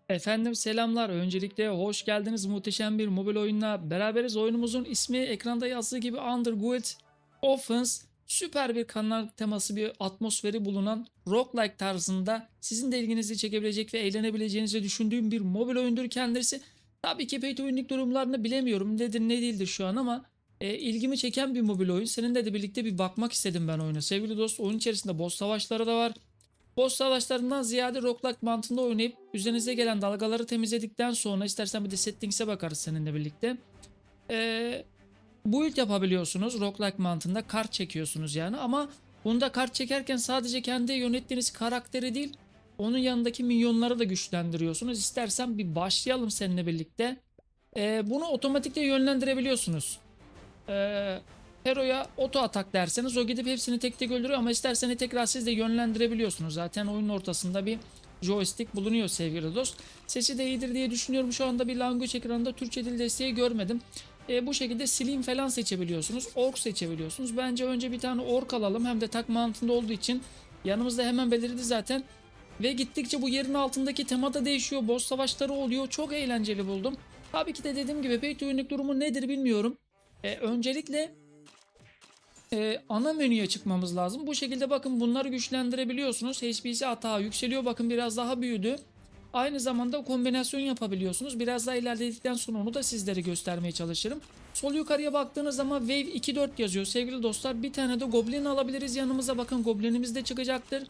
Efendim selamlar. Öncelikle hoş geldiniz. Muhteşem bir mobil oyunla beraberiz. Oyunumuzun ismi ekranda yazdığı gibi Underground Offense. Süper bir kanal teması bir atmosferi bulunan roguelike tarzında sizin de ilginizi çekebilecek ve eğlenebileceğinizi düşündüğüm bir mobil oyundur kendisi. Tabii ki pay to win'lik durumlarını bilemiyorum. Nedir ne değildir şu an ama ilgimi çeken bir mobil oyun. Seninle de birlikte bir bakmak istedim ben oyuna. Sevgili dost, oyun içerisinde boss savaşları da var. Boss savaşlarından ziyade roguelike mantığında oynayıp üzerinize gelen dalgaları temizledikten sonra istersen bir de settings'e bakarız seninle birlikte. Ee, Build yapabiliyorsunuz roguelike mantığında, kart çekiyorsunuz yani, ama bunda kart çekerken sadece kendi yönettiğiniz karakteri değil, onun yanındaki minyonları da güçlendiriyorsunuz. İstersen bir başlayalım seninle birlikte. Bunu otomatikle yönlendirebiliyorsunuz. Ee, Hero'ya oto atak derseniz o gidip hepsini tek tek öldürüyor, ama isterseniz tekrar siz de yönlendirebiliyorsunuz. Zaten oyunun ortasında bir joystick bulunuyor sevgili dost. Sesi de iyidir diye düşünüyorum. Şu anda bir language ekranında Türkçe dil desteği görmedim. Bu şekilde slim falan seçebiliyorsunuz. Ork seçebiliyorsunuz. Bence önce bir tane ork alalım. Hem de tak mantığında olduğu için yanımızda hemen belirdi zaten. Ve gittikçe bu yerin altındaki tema da değişiyor. Boss savaşları oluyor. Çok eğlenceli buldum. Tabii ki de dediğim gibi pay to win'lik durumu nedir bilmiyorum. Öncelikle ana menüye çıkmamız lazım. Bu şekilde bakın bunları güçlendirebiliyorsunuz. HP'si atağı yükseliyor. Bakın biraz daha büyüdü. Aynı zamanda kombinasyon yapabiliyorsunuz. Biraz daha ilerledikten sonra onu da sizlere göstermeye çalışırım. Sol yukarıya baktığınız zaman Wave 2-4 yazıyor. Sevgili dostlar, bir tane de Goblin alabiliriz yanımıza. Bakın Goblin'imiz de çıkacaktır.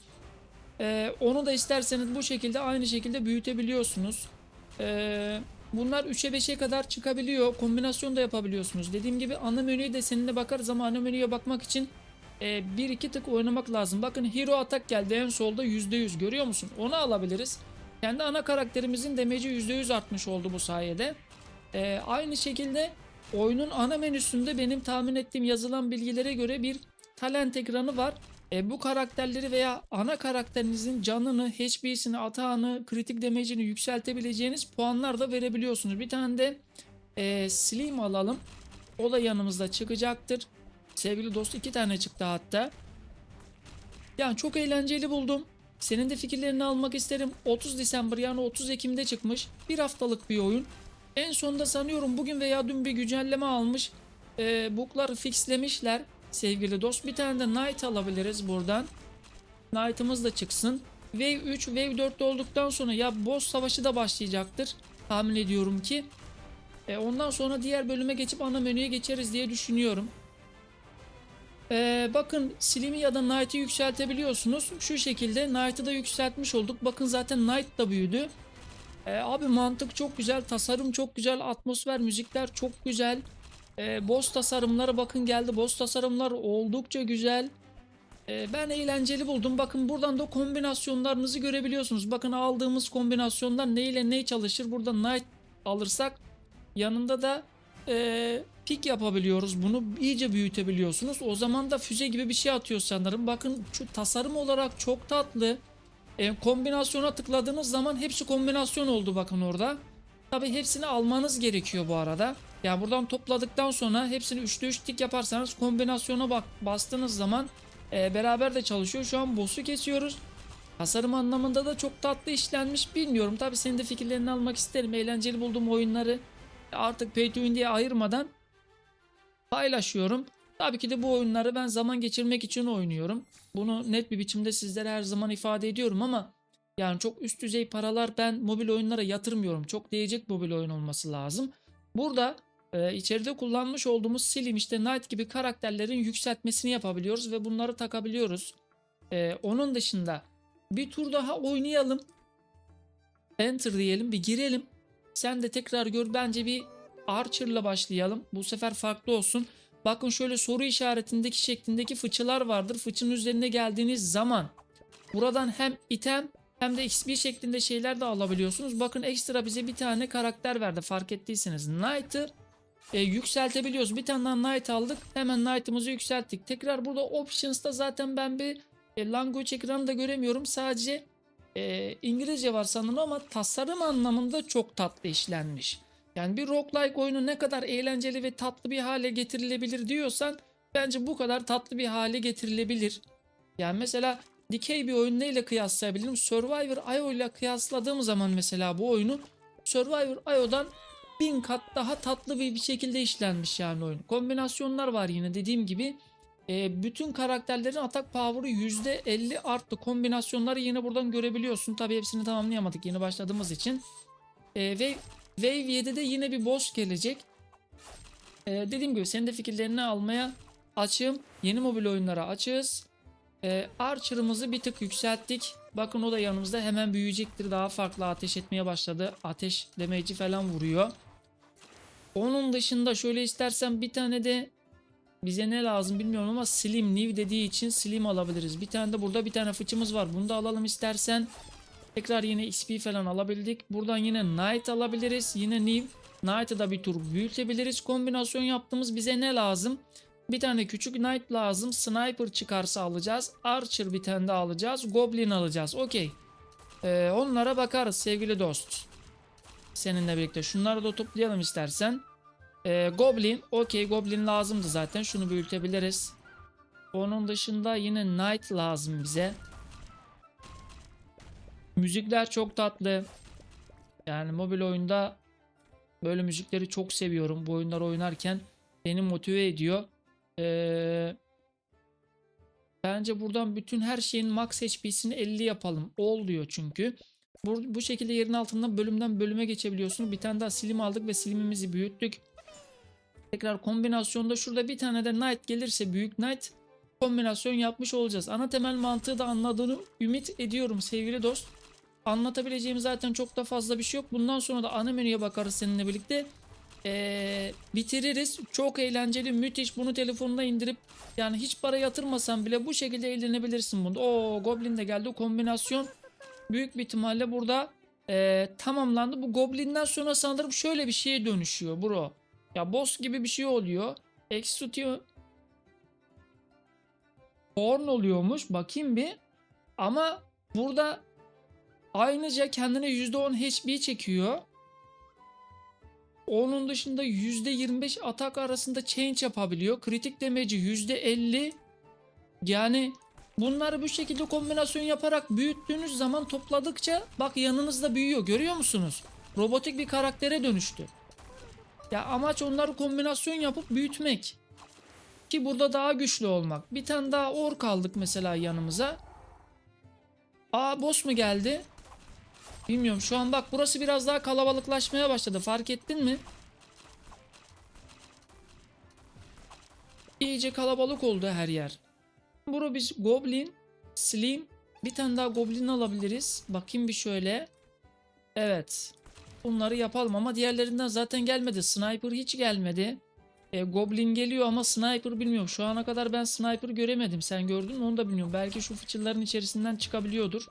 Onu da isterseniz bu şekilde aynı şekilde büyütebiliyorsunuz. Bunlar 3'e 5'e kadar çıkabiliyor. Kombinasyon da yapabiliyorsunuz. Dediğim gibi ana menüye de seninle bakarız, ama ana menüye bakmak için 1-2 tık oynamak lazım. Bakın Hero Atak geldi en solda, %100 görüyor musun? Onu alabiliriz. Kendi ana karakterimizin damage'i %100 artmış oldu bu sayede. Aynı şekilde oyunun ana menüsünde benim tahmin ettiğim yazılan bilgilere göre bir talent ekranı var. Bu karakterleri veya ana karakterinizin canını, HP'sini, atağını, kritik damage'ini yükseltebileceğiniz puanlar da verebiliyorsunuz. Bir tane de Slim alalım. O da yanımızda çıkacaktır. Sevgili dost, 2 tane çıktı hatta. Yani çok eğlenceli buldum. Senin de fikirlerini almak isterim. 30 December yani 30 Ekim'de çıkmış. Bir haftalık bir oyun. En sonunda sanıyorum bugün veya dün bir güncelleme almış. Bug'ları fixlemişler. Sevgili dost, bir tane de Knight alabiliriz buradan. Knight'ımız da çıksın. Wave 3, Wave 4'te olduktan sonra ya boss savaşı da başlayacaktır. Tahmin ediyorum ki. Ondan sonra diğer bölüme geçip ana menüye geçeriz diye düşünüyorum. Bakın Slim'i ya da Knight'ı yükseltebiliyorsunuz. Şu şekilde Knight'ı da yükseltmiş olduk. Bakın zaten Knight da büyüdü. Abi mantık çok güzel, tasarım çok güzel, atmosfer, müzikler çok güzel. Boss tasarımları bakın geldi. Boss tasarımlar oldukça güzel. Ben eğlenceli buldum. Bakın buradan da kombinasyonlarınızı görebiliyorsunuz. Bakın aldığımız kombinasyonlar ne ile ne çalışır. Burada Knight alırsak yanında da pik yapabiliyoruz. Bunu iyice büyütebiliyorsunuz. O zaman da füze gibi bir şey atıyor sanırım. Bakın şu tasarım olarak çok tatlı. Kombinasyona tıkladığınız zaman hepsi kombinasyon oldu bakın orada. Tabi hepsini almanız gerekiyor bu arada. Ya buradan topladıktan sonra hepsini 3'te 3 tik yaparsanız kombinasyona bastığınız zaman beraber de çalışıyor. Şu an boss'u kesiyoruz. Tasarım anlamında da çok tatlı işlenmiş. Bilmiyorum, tabi senin de fikirlerini almak isterim. Eğlenceli bulduğum oyunları artık pay to win diye ayırmadan paylaşıyorum. Tabii ki de bu oyunları ben zaman geçirmek için oynuyorum. Bunu net bir biçimde sizlere her zaman ifade ediyorum, ama yani çok üst düzey paralar ben mobil oyunlara yatırmıyorum. Çok değecek mobil oyun olması lazım. Burada içeride kullanmış olduğumuz Slim, işte Knight gibi karakterlerin yükseltmesini yapabiliyoruz ve bunları takabiliyoruz. Onun dışında bir tur daha oynayalım. Enter diyelim, bir girelim. Sen de tekrar gör. Bence bir Archer'la başlayalım. Bu sefer farklı olsun. Bakın şöyle soru işaretindeki şeklindeki fıçılar vardır. Fıçının üzerine geldiğiniz zaman buradan hem item hem de XP şeklinde şeyler de alabiliyorsunuz. Bakın ekstra bize bir tane karakter verdi, fark ettiyseniz. Knight'ı yükseltebiliyoruz. Bir tane daha Knight aldık. Hemen Knight'ımızı yükselttik. Tekrar burada Options'ta zaten ben bir language ekranı da göremiyorum. Sadece İngilizce var sanırım, ama tasarım anlamında çok tatlı işlenmiş. Yani bir roguelike oyunu ne kadar eğlenceli ve tatlı bir hale getirilebilir diyorsan, bence bu kadar tatlı bir hale getirilebilir. Yani mesela dikey bir oyun neyle kıyaslayabilirim? Survivor IO ile kıyasladığım zaman mesela bu oyunu Survivor IO'dan 1000 kat daha tatlı bir şekilde işlenmiş yani oyun. Kombinasyonlar var yine dediğim gibi. Bütün karakterlerin atak power'ı %50 arttı. Kombinasyonları yine buradan görebiliyorsun. Tabi hepsini tamamlayamadık yeni başladığımız için. Ve Wave 7'de yine bir boss gelecek. Dediğim gibi senin de fikirlerini almaya açığım. Yeni mobil oyunlara açığız. Archer'ımızı bir tık yükselttik. Bakın o da yanımızda hemen büyüyecektir. Daha farklı ateş etmeye başladı. Ateş damage'i falan vuruyor. Onun dışında şöyle istersen bir tane de bize ne lazım bilmiyorum ama Slim New dediği için Slim alabiliriz. Bir tane de burada bir tane fıçımız var. Bunu da alalım istersen. Tekrar yine XP falan alabildik. Buradan yine Knight alabiliriz. Yine New. Knight'ı da bir tur büyütebiliriz. Kombinasyon yaptığımız bize ne lazım? Bir tane küçük Knight lazım. Sniper çıkarsa alacağız. Archer bir tane daha alacağız. Goblin alacağız. Okey. Onlara bakarız sevgili dost. Seninle birlikte. Şunları da toplayalım istersen. Goblin. Okey, Goblin lazımdı zaten. Şunu büyütebiliriz. Onun dışında yine Knight lazım bize. Müzikler çok tatlı. Yani mobil oyunda böyle müzikleri çok seviyorum. Bu oyunları oynarken beni motive ediyor. Bence buradan bütün her şeyin max HP'sini 50 yapalım. All diyor çünkü. Bu şekilde yerin altından bölümden bölüme geçebiliyorsun. Bir tane daha Slim aldık ve Slim'imizi büyüttük. Tekrar kombinasyonda şurada bir tane de Knight gelirse, büyük Knight kombinasyon yapmış olacağız. Ana temel mantığı da anladığını ümit ediyorum sevgili dost. Anlatabileceğim zaten çok da fazla bir şey yok. Bundan sonra da ana menüye bakarız seninle birlikte. Bitiririz. Çok eğlenceli, müthiş. Bunu telefonuna indirip yani hiç para yatırmasan bile bu şekilde eğlenebilirsin bunda. Oo, Goblin de geldi. Kombinasyon büyük bir ihtimalle burada tamamlandı. Bu Goblin'den sonra sanırım şöyle bir şeye dönüşüyor bro. Ya boss gibi bir şey oluyor. Execute Horn oluyormuş. Bakayım bir. Ama burada ayrıca kendine %10 HP çekiyor. Onun dışında %25 atak arasında change yapabiliyor. Kritik damage'i %50. Yani bunları bu şekilde kombinasyon yaparak büyüttüğünüz zaman topladıkça bak yanınızda büyüyor. Görüyor musunuz? Robotik bir karaktere dönüştü. Ya amaç onları kombinasyon yapıp büyütmek. Ki burada daha güçlü olmak. Bir tane daha ork aldık mesela yanımıza. Aa, boss mu geldi? Bilmiyorum. Şu an bak burası biraz daha kalabalıklaşmaya başladı. Fark ettin mi? İyice kalabalık oldu her yer. Burada biz Goblin, Slim, bir tane daha Goblin alabiliriz. Bakayım bir şöyle. Evet. Bunları yapalım ama diğerlerinden zaten gelmedi. Sniper hiç gelmedi. Goblin geliyor ama Sniper bilmiyorum. Şu ana kadar ben Sniper göremedim. Sen gördün mü onu da bilmiyorum. Belki şu fıçıların içerisinden çıkabiliyordur.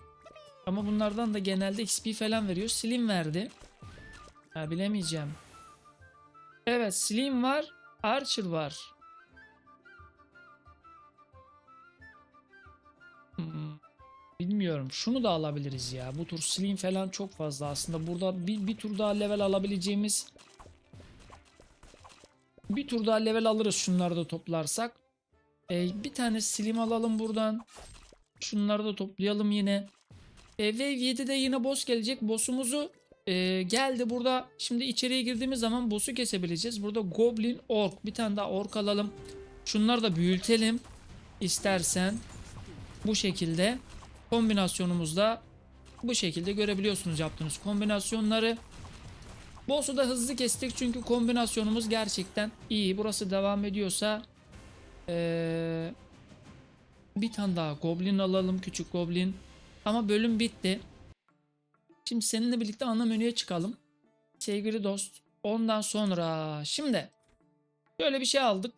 Ama bunlardan da genelde XP falan veriyor. Slim verdi. Ha, bilemeyeceğim. Evet, Slim var. Archer var. Hmm, bilmiyorum. Şunu da alabiliriz ya. Bu tur Slim falan çok fazla. Aslında burada bir tur daha level alabileceğimiz, bir tur daha level alırız şunları da toplarsak. Bir tane Slim alalım buradan. Şunları da toplayalım yine. Wave 7'de yine boss gelecek. Boss'umuzu geldi. Burada şimdi içeriye girdiğimiz zaman boss'u kesebileceğiz. Burada Goblin, Ork. Bir tane daha Ork alalım. Şunları da büyütelim istersen. Bu şekilde kombinasyonumuzda bu şekilde görebiliyorsunuz yaptığınız kombinasyonları. Boss'u da hızlı kestik çünkü kombinasyonumuz gerçekten iyi. Burası devam ediyorsa bir tane daha Goblin alalım. Küçük Goblin. Ama bölüm bitti. Şimdi seninle birlikte ana menüye çıkalım. Sevgili dost. Ondan sonra şimdi böyle bir şey aldık.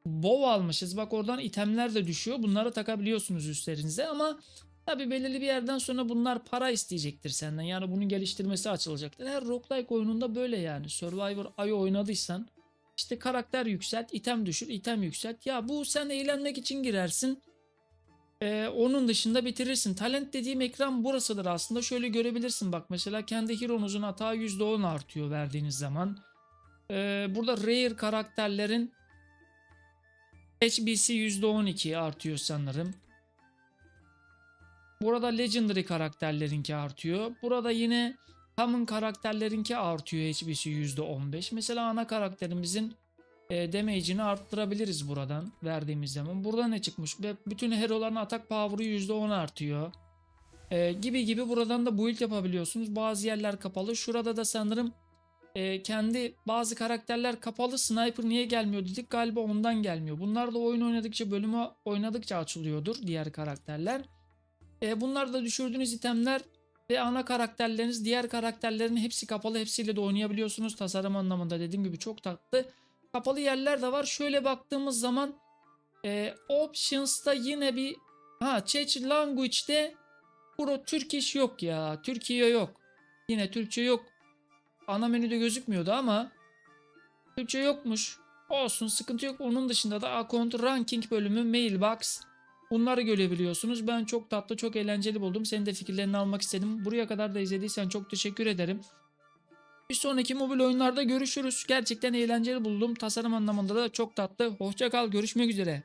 Bow almışız. Bak oradan itemler de düşüyor. Bunları takabiliyorsunuz üstlerinize ama tabi belirli bir yerden sonra bunlar para isteyecektir senden. Yani bunun geliştirmesi açılacaktır. Her roguelike oyununda böyle yani. Survivor IO oynadıysan işte karakter yükselt, item düşür, item yükselt. Ya bu sen eğlenmek için girersin. Onun dışında bitirirsin. Talent dediğim ekran burasıdır aslında. Şöyle görebilirsin bak mesela kendi hero'nuzun hata %10 artıyor verdiğiniz zaman. Burada rare karakterlerin HB'si %12 artıyor sanırım. Burada Legendary karakterlerinki artıyor. Burada yine Common karakterlerinki artıyor HP'si %15. Mesela ana karakterimizin damage'ini arttırabiliriz buradan verdiğimiz zaman. Burada ne çıkmış? Ve bütün hero'ların atak power'ı %10 artıyor. Gibi gibi buradan da build yapabiliyorsunuz. Bazı yerler kapalı. Şurada da sanırım kendi bazı karakterler kapalı. Sniper niye gelmiyor dedik. Galiba ondan gelmiyor. Bunlar da oyun oynadıkça, bölümü oynadıkça açılıyordur diğer karakterler. Bunlar da düşürdüğünüz itemler ve ana karakterleriniz, diğer karakterlerin hepsi kapalı. Hepsiyle de oynayabiliyorsunuz. Tasarım anlamında dediğim gibi çok tatlı. Kapalı yerler de var. Şöyle baktığımız zaman Options'ta yine bir Change Language'de Turkish yok ya. Türkiye yok. Yine Türkçe yok. Ana menüde gözükmüyordu ama Türkçe yokmuş. Olsun, sıkıntı yok. Onun dışında da Account Ranking bölümü, Mailbox. Bunları görebiliyorsunuz. Ben çok tatlı, çok eğlenceli buldum. Senin de fikirlerini almak istedim. Buraya kadar da izlediysen çok teşekkür ederim. Bir sonraki mobil oyunlarda görüşürüz. Gerçekten eğlenceli buldum. Tasarım anlamında da çok tatlı. Hoşça kal, görüşmek üzere.